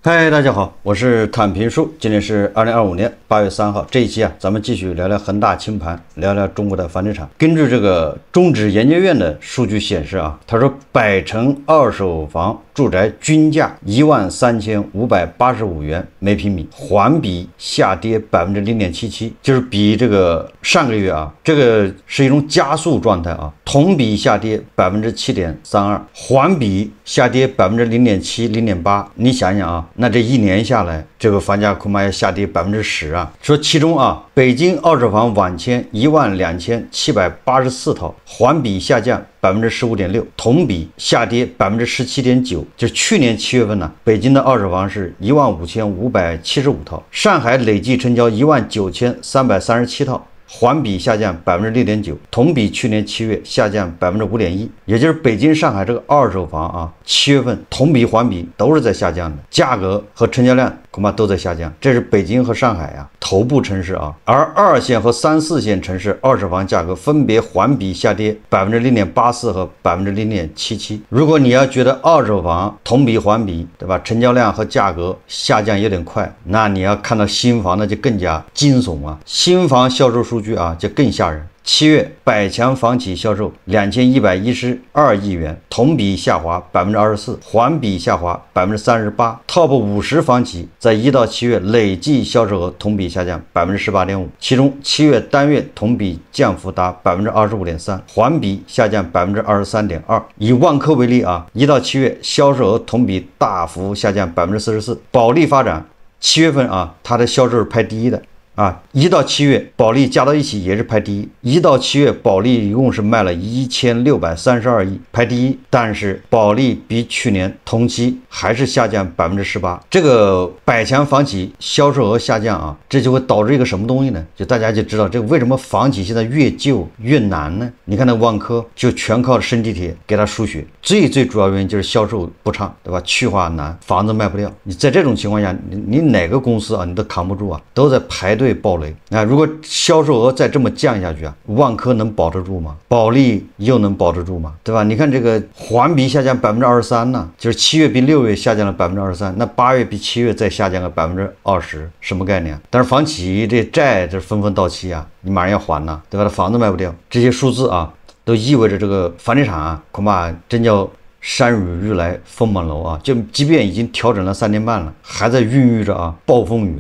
嗨，大家好，我是坦平叔。今天是2025年8月3号，这一期咱们继续聊聊恒大清盘，聊聊中国的房地产。根据这个中指研究院的数据显示他说百城二手房住宅均价13585元每平米，环比下跌0.77%，就是比这个上个月这个是一种加速状态同比下跌7.32%，环比下跌0.7%、0.8%。你想想那这一年下来，这个房价恐怕要下跌10%说其中北京二手房网签12784套，环比下降15.6%，同比下跌17.9%。就是去年7月份北京的二手房是15575套，上海累计成交19337套。环比下降6.9%，同比去年7月下降5.1%，也就是北京、上海这个二手房7月份同比、环比都是在下降的，价格和成交量恐怕都在下降。这是北京和上海头部城市而二线和3、4线城市二手房价格分别环比下跌0.84%和0.77%。如果你要觉得二手房同比、环比，对吧，成交量和价格下降有点快，那你要看到新房就更加惊悚新房销售数据就更吓人。7月百强房企销售2112亿元，同比下滑24%，环比下滑38%。Top 50房企在1到7月累计销售额同比下降18.5%，其中7月单月同比降幅达25.3%，环比下降23.2%。以万科为例1到7月销售额同比大幅下降44%，保利发展7月份它的销售是排第一的。1到7月保利加到一起也是排第一，1到7月保利一共是卖了1632亿，排第一。但是保利比去年同期还是下降18%。这个百强房企销售额下降这就会导致一个什么东西呢？就大家就知道这个为什么房企现在越旧越难呢？你看那万科就全靠深地铁给它输血，最主要原因就是销售不畅，对吧？去化难，房子卖不掉。你在这种情况下，你哪个公司你都扛不住都在排队暴雷。如果销售额再这么降下去万科能保得住吗？保利又能保得住吗？对吧？你看这个环比下降23%呢，就是7月比6月下降了23%，那8月比7月再下降了20%，什么概念？但是房企这债这纷纷到期你马上要还呢，对吧？房子卖不掉，这些数字都意味着这个房地产恐怕真叫山雨欲来风满楼就即便已经调整了3年半了，还在孕育着暴风雨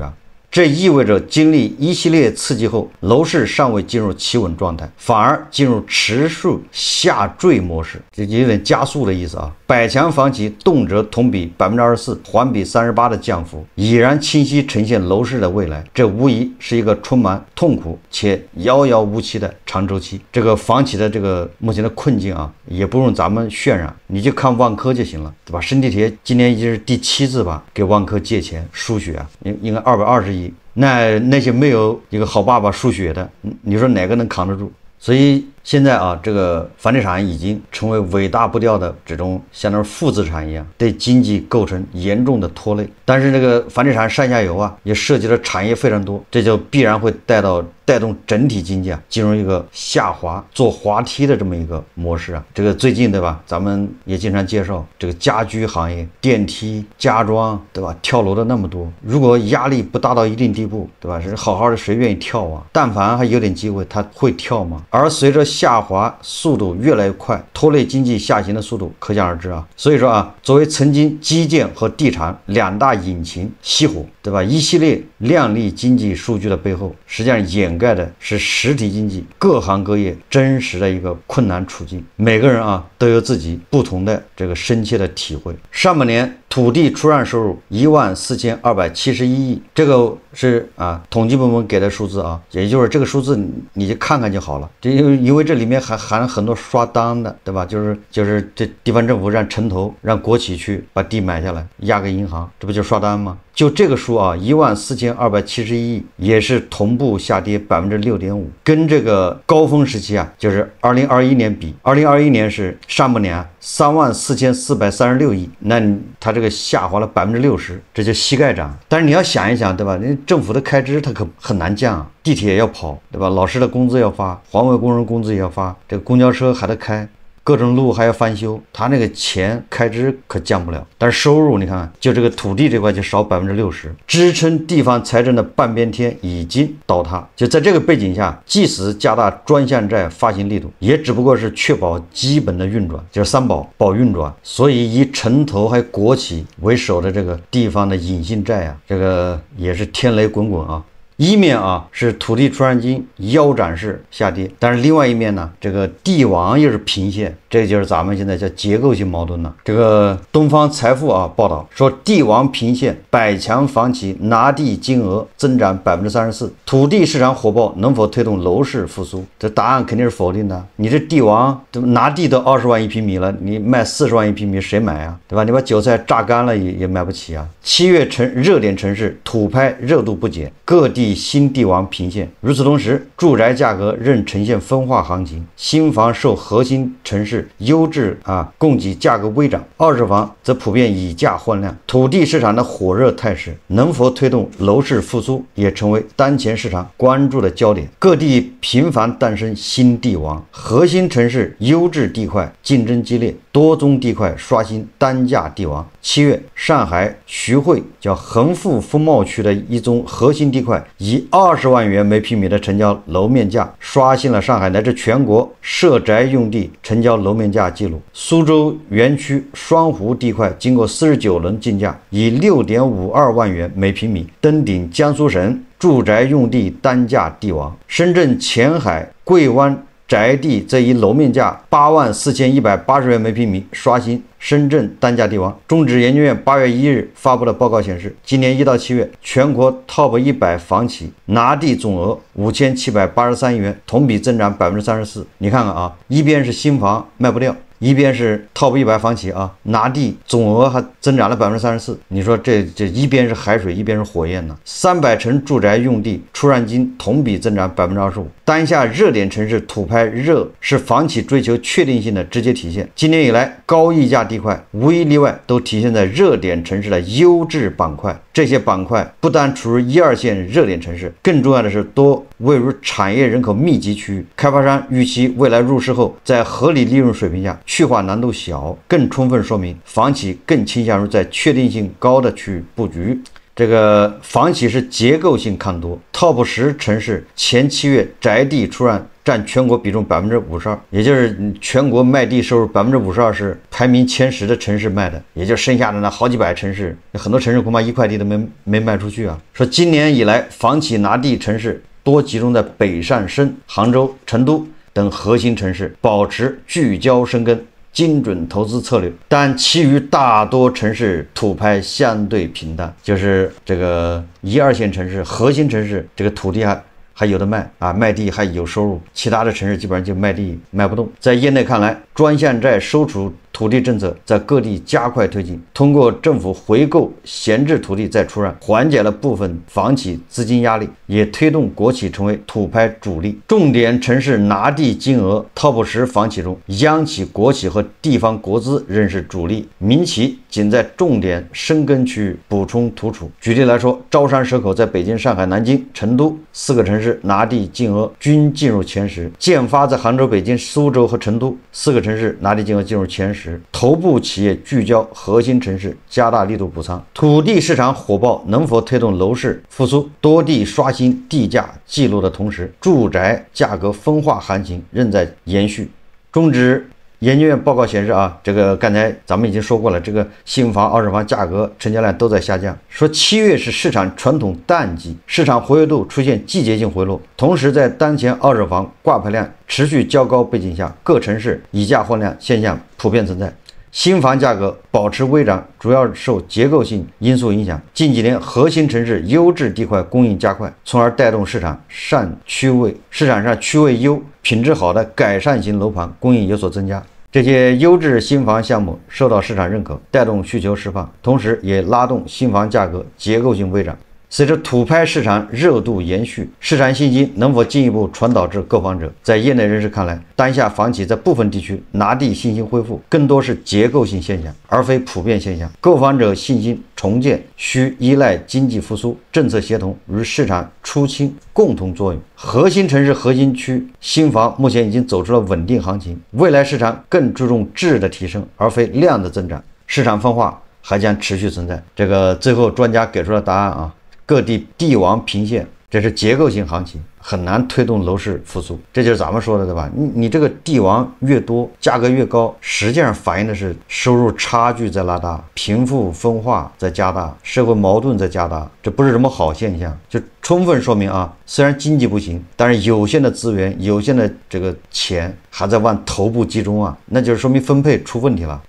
这意味着经历一系列刺激后，楼市尚未进入企稳状态，反而进入持续下坠模式，这有点加速的意思百强房企动辄同比24%、环比38%的降幅，已然清晰呈现楼市的未来。这无疑是一个充满痛苦且遥遥无期的长周期。这个房企的这个目前的困境也不用咱们渲染，你就看万科就行了，对吧？深地铁今年已经是第7次给万科借钱输血应该220亿。那些没有一个好爸爸输血的，你说哪个能扛得住？所以现在这个房地产已经成为尾大不掉的这种相当于负资产一样，对经济构成严重的拖累。但是这个房地产上下游也涉及的产业非常多，这就必然会带动整体经济进入一个下滑、做滑梯的这么一个模式这个最近对吧，咱们也经常介绍这个家居行业、电梯、家装，对吧？跳楼的那么多，如果压力不大到一定地步，对吧？是好好的谁愿意跳但凡还有点机会，他会跳吗？而随着下滑速度越来越快，拖累经济下行的速度可想而知所以说作为曾经基建和地产2大引擎熄火，对吧？一系列亮丽经济数据的背后，实际上掩盖的是实体经济各行各业真实的一个困难处境。每个人都有自己不同的这个深切的体会。上半年土地出让收入14271亿，这个是统计部门给的数字也就是这个数字你就看看就好了。因为这里面还含很多刷单的，对吧？就是这地方政府让城投让国企去把地买下来押给银行，这不就刷单吗？就这个数14271亿也是同步下跌6.5%，跟这个高峰时期就是2021年比，2021年是上半年34436亿，那它这个下滑了60%，这就膝盖涨。但是你要想一想，对吧？政府的开支它可很难降地铁要跑，对吧？老师的工资要发，环卫工人工资也要发，这个公交车还得开。各种路还要翻修，他那个钱开支可降不了。但是收入你看，就这个土地这块就少60%，支撑地方财政的半边天已经倒塌。就在这个背景下，即使加大专项债发行力度，也只不过是确保基本的运转，就是三保保运转。所以以城投还有国企为首的这个地方的隐性债啊，这个也是天雷滚滚啊。一面啊是土地出让金腰斩式下跌，但是另外一面呢，这个地王又是平线，这就是咱们现在叫结构性矛盾了。这个东方财富啊报道说，地王平线，百强房企拿地金额增长34%，土地市场火爆能否推动楼市复苏？这答案肯定是否定的。你这地王拿地都20万一平米了，你卖40万一平米谁买啊？对吧？你把韭菜榨干了也买不起啊。7月热点城市土拍热度不减，各地新地王频现。与此同时，住宅价格仍呈现分化行情，新房受核心城市优质供给价格微涨，二手房则普遍以价换量。土地市场的火热态势能否推动楼市复苏，也成为当前市场关注的焦点。各地频繁诞生新地王，核心城市优质地块竞争激烈，多宗地块刷新单价地王。7月，上海徐汇叫恒富风貌区的一宗核心地块，以20万元每平米的成交楼面价，刷新了上海乃至全国涉宅用地成交楼面价记录。苏州园区双湖地块经过49轮竞价，以6.52万元每平米登顶江苏省住宅用地单价地王。深圳前海桂湾宅地这一楼面价84180元每平米，刷新深圳单价地王。中指研究院8月1日发布的报告显示，今年1到7月，全国 TOP 100房企拿地总额5783亿元，同比增长34%。你看看啊，一边是新房卖不掉，一边是 TOP 100房企拿地总额还增长了34%，你说这一边是海水，一边是火焰呢？300城住宅用地出让金同比增长25%。当下热点城市土拍热是房企追求确定性的直接体现。今年以来，高溢价地块无一例外都体现在热点城市的优质板块。这些板块不单处于1、2线热点城市，更重要的是多位于产业人口密集区域，开发商预期未来入市后在合理利润水平下去化难度小，更充分说明房企更倾向于在确定性高的区域布局。这个房企是结构性看多 ，TOP 10城市前7月宅地出让占全国比重52%，也就是全国卖地收入52%是排名前10的城市卖的，也就剩下的那好几百城市，很多城市恐怕一块地都没卖出去啊。说今年以来，房企拿地城市多集中在北上深、杭州、成都等核心城市，保持聚焦深耕、精准投资策略，但其余大多城市土拍相对平淡，就是这个1、2线城市、核心城市，这个土地还有的卖卖地还有收入，其他的城市基本上就卖地卖不动。在业内看来，专项债收储土地政策在各地加快推进，通过政府回购闲置土地再出让，缓解了部分房企资金压力，也推动国企成为土拍主力。重点城市拿地金额 TOP 10房企中，央企、国企和地方国资仍是主力，民企仅在重点深耕区域补充突出。举例来说，招商蛇口在北京、上海、南京、成都4个城市拿地金额均进入前10，建发在杭州、北京、苏州和成都4个城市拿地金额进入前10。头部企业聚焦核心城市，加大力度补仓。土地市场火爆能否推动楼市复苏？多地刷新地价记录的同时，住宅价格分化行情仍在延续。中指研究院报告显示这个刚才咱们已经说过了，这个新房、二手房价格成交量都在下降。说7月是市场传统淡季，市场活跃度出现季节性回落，同时在当前二手房挂牌量持续较高背景下，各城市以价换量现象普遍存在。新房价格保持微涨，主要受结构性因素影响。近几年，核心城市优质地块供应加快，从而带动市场上区位优、品质好的改善型楼盘供应有所增加。这些优质新房项目受到市场认可，带动需求释放，同时也拉动新房价格结构性微涨。随着土拍市场热度延续，市场信心能否进一步传导至购房者？在业内人士看来，当下房企在部分地区拿地信心恢复，更多是结构性现象，而非普遍现象。购房者信心重建需依赖经济复苏、政策协同与市场出清共同作用。核心城市、核心区新房目前已经走出了稳定行情，未来市场更注重质的提升，而非量的增长。市场分化还将持续存在。这个最后专家给出了答案啊，各地地王频现，这是结构性行情，很难推动楼市复苏。这就是咱们说的，对吧？你这个地王越多，价格越高，实际上反映的是收入差距在拉大，贫富分化在加大，社会矛盾在加大，这不是什么好现象，就充分说明啊，虽然经济不行，但是有限的资源、有限的这个钱还在往头部集中啊，那就是说明分配出问题了，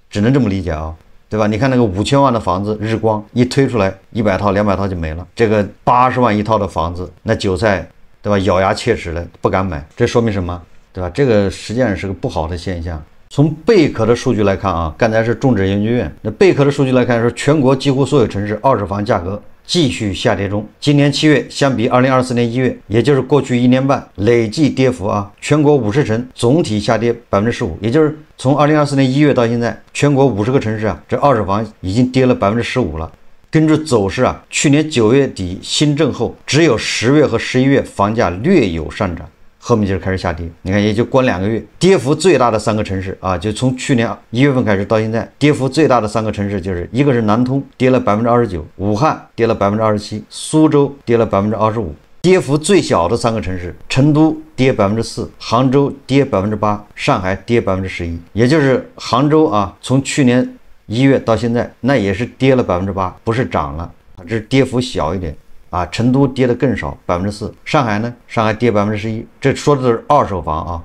只能这么理解啊。对吧？你看那个5000万的房子，日光一推出来，100套、200套就没了。这个80万一套的房子，那韭菜，对吧？咬牙切齿的不敢买，这说明什么？对吧？这个实际上是个不好的现象。从贝壳的数据来看啊，刚才是中指研究院，那贝壳的数据来看说，全国几乎所有城市二手房价格继续下跌中。今年7月相比2024年1月，也就是过去1年半，累计跌幅啊，全国50城总体下跌15%，也就是从2024年1月到现在，全国50个城市啊，这二手房已经跌了15%了。根据走势啊，去年9月底新政后，只有10月和11月房价略有上涨。后面就开始下跌，你看也就关2个月，跌幅最大的3个城市啊，就从去年1月份开始到现在，跌幅最大的3个城市就是一个是南通跌了29%，武汉跌了27%，苏州跌了25%，跌幅最小的3个城市，成都跌4%，杭州跌8%，上海跌11%，也就是杭州啊，从去年1月到现在，那也是跌了8%，不是涨了，这是跌幅小一点。啊，成都跌的更少，4%。上海呢？上海跌11%。这说的是二手房啊，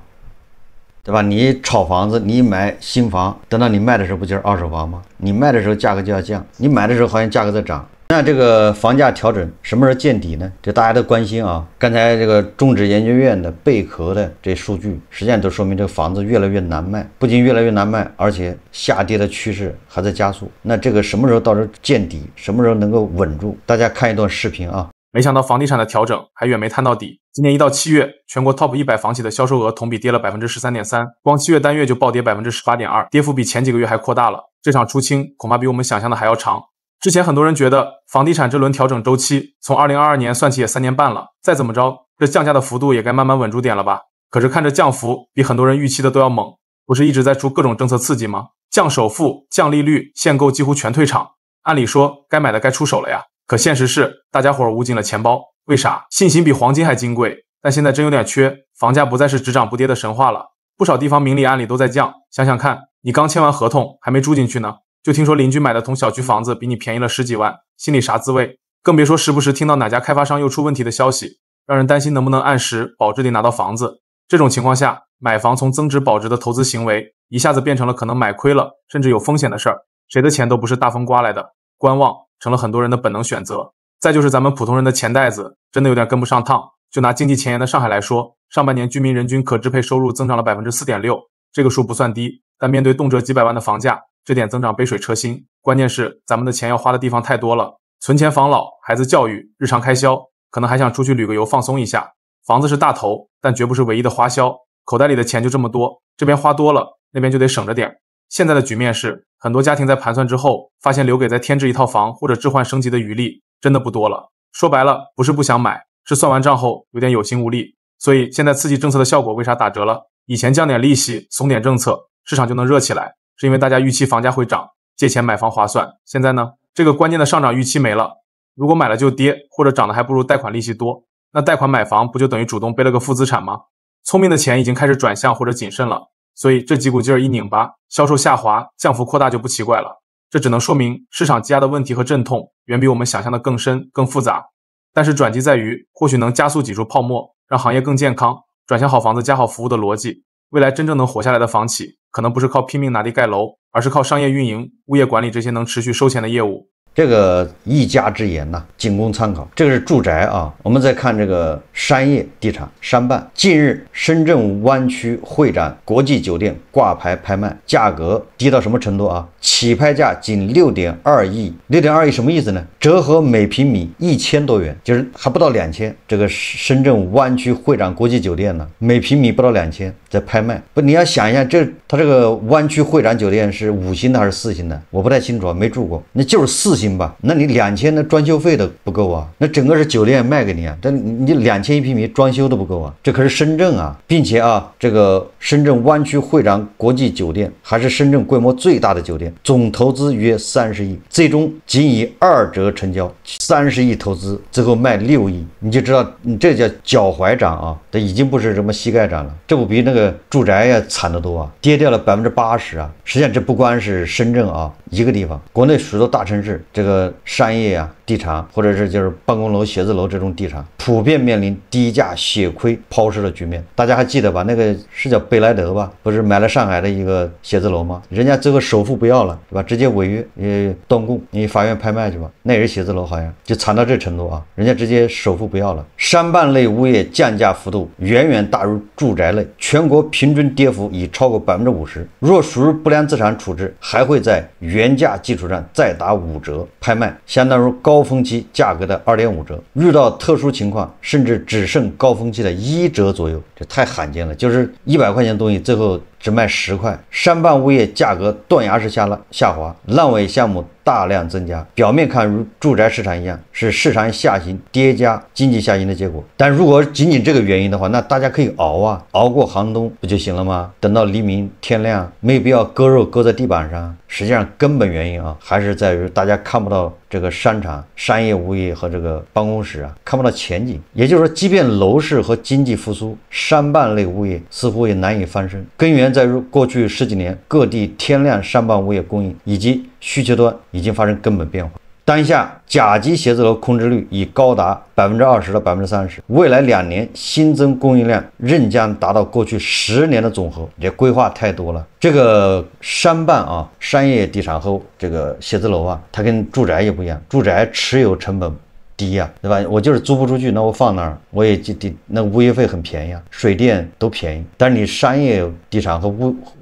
对吧？你炒房子，你买新房，等到你卖的时候，不就是二手房吗？你卖的时候价格就要降，你买的时候好像价格在涨。那这个房价调整什么时候见底呢？这大家都关心啊。刚才这个中指研究院的贝壳的这数据，实际上都说明这个房子越来越难卖，不仅越来越难卖，而且下跌的趋势还在加速。那这个什么时候到时候见底，什么时候能够稳住？大家看一段视频啊。没想到房地产的调整还远没探到底。今年1到7月，全国 TOP 100房企的销售额同比跌了 13.3%， 光7月单月就暴跌 18.2%， 跌幅比前几个月还扩大了。这场出清恐怕比我们想象的还要长。之前很多人觉得房地产这轮调整周期从2022年算起也3年半了，再怎么着这降价的幅度也该慢慢稳住点了吧。可是看着降幅比很多人预期的都要猛，不是一直在出各种政策刺激吗？降首付、降利率，限购几乎全退场，按理说该买的该出手了呀。可现实是大家伙捂紧了钱包，为啥？信心比黄金还金贵，但现在真有点缺，房价不再是只涨不跌的神话了。不少地方明里暗里都在降，想想看，你刚签完合同还没住进去呢，就听说邻居买的同小区房子比你便宜了10几万，心里啥滋味？更别说时不时听到哪家开发商又出问题的消息，让人担心能不能按时保质地拿到房子。这种情况下，买房从增值保值的投资行为，一下子变成了可能买亏了甚至有风险的事儿，谁的钱都不是大风刮来的，观望成了很多人的本能选择。再就是咱们普通人的钱袋子真的有点跟不上趟。就拿经济前沿的上海来说，上半年居民人均可支配收入增长了 4.6%， 这个数不算低，但面对动辄几百万的房价，这点增长杯水车薪。关键是咱们的钱要花的地方太多了，存钱防老、孩子教育、日常开销，可能还想出去旅个游放松一下。房子是大头，但绝不是唯一的花销，口袋里的钱就这么多，这边花多了，那边就得省着点。现在的局面是，很多家庭在盘算之后，发现留给再添置一套房或者置换升级的余力真的不多了。说白了，不是不想买，是算完账后有点有心无力。所以现在刺激政策的效果为啥打折了？以前降点利息、松点政策，市场就能热起来，是因为大家预期房价会涨，借钱买房划算。现在呢，这个关键的上涨预期没了，如果买了就跌，或者涨得还不如贷款利息多，那贷款买房不就等于主动背了个负资产吗？聪明的钱已经开始转向或者谨慎了，所以这几股劲儿一拧巴，销售下滑，降幅扩大就不奇怪了。这只能说明市场积压的问题和阵痛远比我们想象的更深更复杂。但是转机在于，或许能加速挤出泡沫，让行业更健康，转向好房子加好服务的逻辑。未来真正能活下来的房企，可能不是靠拼命拿地盖楼，而是靠商业运营、物业管理这些能持续收钱的业务。这个一家之言呐，仅供参考。这个是住宅啊，我们再看这个商业地产商办。近日，深圳湾区会展国际酒店挂牌拍卖，价格低到什么程度啊？起拍价仅6.2亿，6.2亿什么意思呢？折合每平米1000多元，就是还不到2000。这个深圳湾区会展国际酒店呢，每平米不到2000，在拍卖。不，你要想一下，它这个湾区会展酒店是5星的还是4星的？我不太清楚，没住过，那就是4星吧？那你2000的装修费都不够啊，那整个是酒店卖给你啊，但你2000一平米装修都不够啊，这可是深圳啊，并且啊，这个深圳湾区会展国际酒店还是深圳规模最大的酒店，总投资约30亿，最终仅以2折成交，30亿投资，最后卖6亿，你就知道你这叫脚踝涨啊，这已经不是什么膝盖涨了，这不比那个住宅呀惨得多啊，跌掉了80%啊。实际上这不光是深圳啊一个地方，国内许多大城市这个商业啊地产或者是就是办公楼写字楼这种地产普遍面临低价血亏抛售的局面。大家还记得吧？那个是叫贝莱德吧，不是买了上海的一个写字楼吗？人家最后首付不要了，对吧？直接违约断供，你法院拍卖去吧。那也是写字楼，好像就惨到这程度啊，人家直接首付不要了。商办类物业降价幅度远远大于住宅类，全国平均跌幅已超过50%。若属于不良资产处置，还会在原价基础上再打5折拍卖，相当于高峰期价格的2.5折。遇到特殊情况，甚至只剩高峰期的1折左右，这太罕见了。就是100块钱的东西，最后只卖10块。商办物业价格断崖式下滑，烂尾项目大量增加，表面看如住宅市场一样，是市场下行叠加经济下行的结果。但如果仅仅这个原因的话，那大家可以熬啊，熬过寒冬不就行了吗？等到黎明天亮，没有必要割肉割在地板上。实际上根本原因啊，还是在于大家看不到这个商场、商业物业和这个办公室啊，看不到前景。也就是说，即便楼市和经济复苏，商办类物业似乎也难以翻身。根源在于过去10几年各地天量商办物业供应以及需求端已经发生根本变化。当下甲级写字楼空置率已高达20%到30%，未来2年新增供应量仍将达到过去10年的总和，这规划太多了。这个商办啊，商业地产和这个写字楼啊，它跟住宅也不一样，住宅持有成本低呀，对吧？我就是租不出去，那我放那儿，我也那物业费很便宜啊，水电都便宜。但是你商业地产和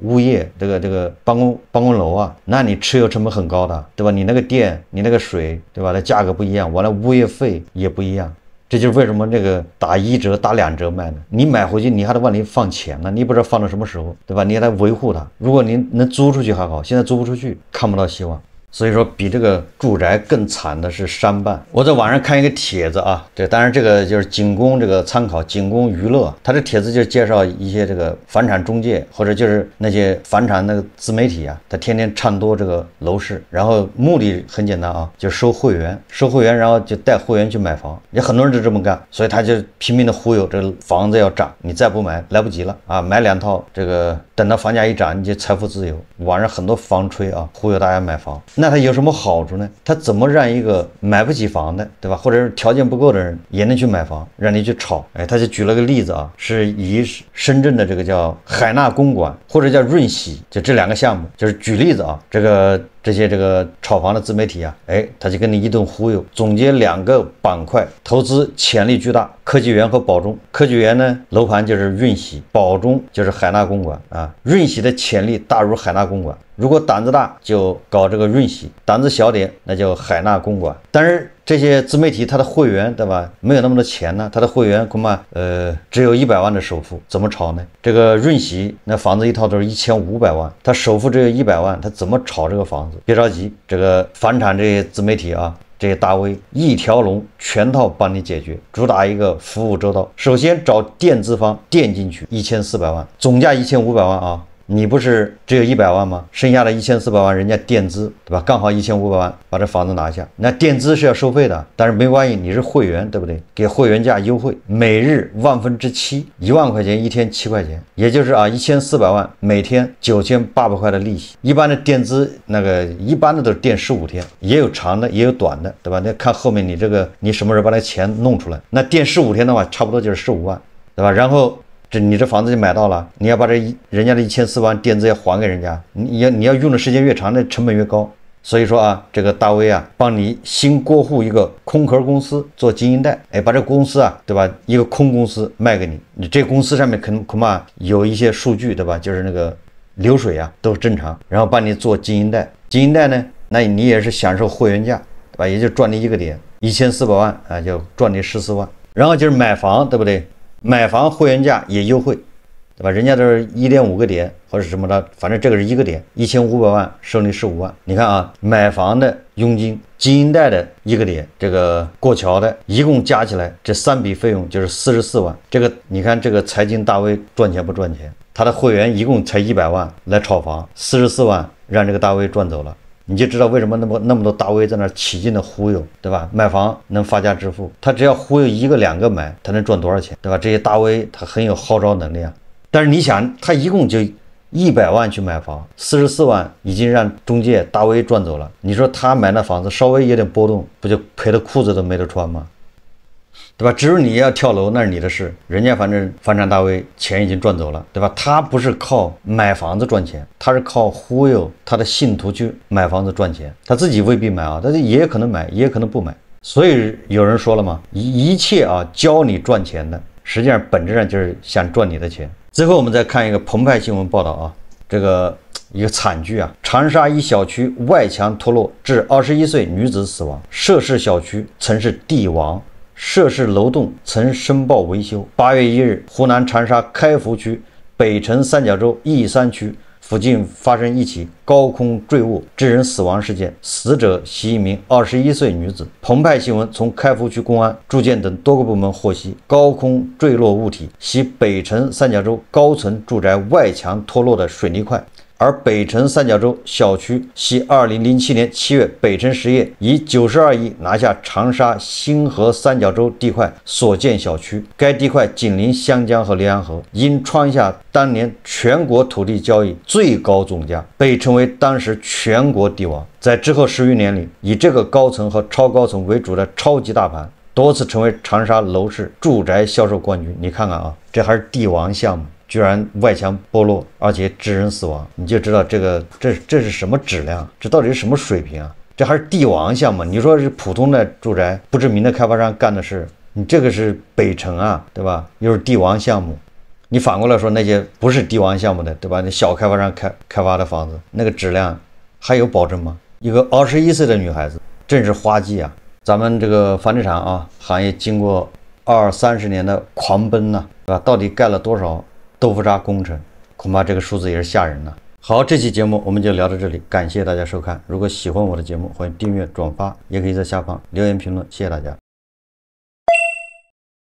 物业这个办公楼啊，那你持有成本很高的，对吧？你那个电，你那个水，对吧？那价格不一样，完了物业费也不一样。这就是为什么这个打1折、打2折卖呢？你买回去，你还得往里放钱呢，你不知道放到什么时候，对吧？你还得维护它。如果您能租出去还好，现在租不出去，看不到希望。所以说，比这个住宅更惨的是商办。我在网上看一个帖子啊，这当然这个就是仅供这个参考，仅供娱乐。他这帖子就是介绍一些这个房产中介或者就是那些房产那个自媒体啊，他天天唱多这个楼市，然后目的很简单啊，就收会员，然后就带会员去买房，也很多人就这么干，所以他就拼命的忽悠这个房子要涨，你再不买来不及了啊，买2套这个等到房价一涨，你就财富自由。网上很多房吹啊，忽悠大家买房。那它有什么好处呢？它怎么让一个买不起房的，对吧？或者是条件不够的人也能去买房，让你去炒？哎，他就举了个例子啊，是以深圳的这个叫海纳公馆或者叫润喜，就这2个项目，就是举例子啊，这些炒房的自媒体啊，哎，他就跟你一顿忽悠，总结2个板块，投资潜力巨大，科技园和宝中。科技园呢，楼盘就是润喜，宝中就是海纳公馆啊。润喜的潜力大如海纳公馆，如果胆子大就搞这个润喜，胆子小点那就海纳公馆。但是这些自媒体他的会员，对吧，没有那么多钱呢，他的会员恐怕只有100万的首付，怎么炒呢？这个润喜那房子一套都是1500万，他首付只有100万，他怎么炒这个房子？别着急，这个房产这些自媒体啊，这些大 V 一条龙全套帮你解决，主打一个服务周到。首先找垫资方垫进去1400万，总价1500万啊，你不是只有100万吗？剩下的1400万人家垫资，对吧？刚好1500万把这房子拿下。那垫资是要收费的，但是没关系，你是会员，对不对？给会员价优惠，每日7/1万块钱，一天7块钱，也就是啊1400万每天9800块的利息。一般的垫资一般的都是垫15天，也有长的也有短的，对吧？那看后面你什么时候把那钱弄出来。那垫15天的话，差不多就是15万，对吧？然后你这房子就买到了，你要把人家的1400万垫资要还给人家，你要用的时间越长，那成本越高。所以说啊，这个大 V 啊，帮你新过户一个空壳公司做经营贷，把这公司啊，对吧？一个空公司卖给你，你这公司上面恐怕有一些数据，对吧？就是那个流水啊都正常，然后帮你做经营贷，经营贷呢，那你也是享受会员价，对吧？也就赚你一个点，1400万啊，就赚你14万。然后就是买房，对不对？买房会员价也优惠。对吧？人家都是1.5个点或者什么的，反正这个是一个点，1500万收你15万。你看啊，买房的佣金、经营贷的一个点，这个过桥的，一共加起来这3笔费用就是44万。这个你看这个财经大 V 赚钱不赚钱？他的会员一共才100万来炒房，44万让这个大 V 赚走了。你就知道为什么那么多大 V 在那起劲的忽悠，对吧？买房能发家致富，他只要忽悠1个2个买，他能赚多少钱，对吧？这些大 V 他很有号召能力啊。但是你想，他一共就100万去买房，44万已经让中介大 V 赚走了。你说他买那房子稍微有点波动，不就赔的裤子都没得穿吗？对吧？只有你要跳楼那是你的事，人家反正房产大 V 钱已经赚走了，对吧？他不是靠买房子赚钱，他是靠忽悠他的信徒去买房子赚钱，他自己未必买啊，但是也可能买，也可能不买。所以有人说了嘛，一切啊教你赚钱的，实际上本质上就是想赚你的钱。最后我们再看一个澎湃新闻报道啊，这个一个惨剧啊，长沙一小区外墙脱落致21岁女子死亡，涉事小区曾是地王，涉事楼栋曾申报维修。8月1日，湖南长沙开福区北辰三角洲义山区附近发生一起高空坠物致人死亡事件，死者系一名21岁女子。澎湃新闻从开福区公安、住建等多个部门获悉，高空坠落物体系北辰三角洲高层住宅外墙脱落的水泥块，而北辰三角洲小区系2007年7月北辰实业以92亿拿下长沙星河三角洲地块所建小区，该地块紧邻湘江和浏阳河，因创下当年全国土地交易最高总价，被称为当时全国地王。在之后10余年里，以这个高层和超高层为主的超级大盘多次成为长沙楼市住宅销售冠军。你看看啊，这还是地王项目，居然外墙剥落，而且致人死亡，你就知道这是什么质量，这到底是什么水平啊？这还是地王项目，你说是普通的住宅不知名的开发商干的事，你这个是北辰啊，对吧？又是地王项目，你反过来说那些不是地王项目的，对吧？那小开发商开发的房子，那个质量还有保证吗？一个21岁的女孩子，真是花季啊！咱们这个房地产啊行业经过20-30年的狂奔呢，对吧？到底盖了多少豆腐渣工程，恐怕这个数字也是吓人的。好，这期节目我们就聊到这里，感谢大家收看。如果喜欢我的节目，欢迎订阅、转发，也可以在下方留言评论，谢谢大家。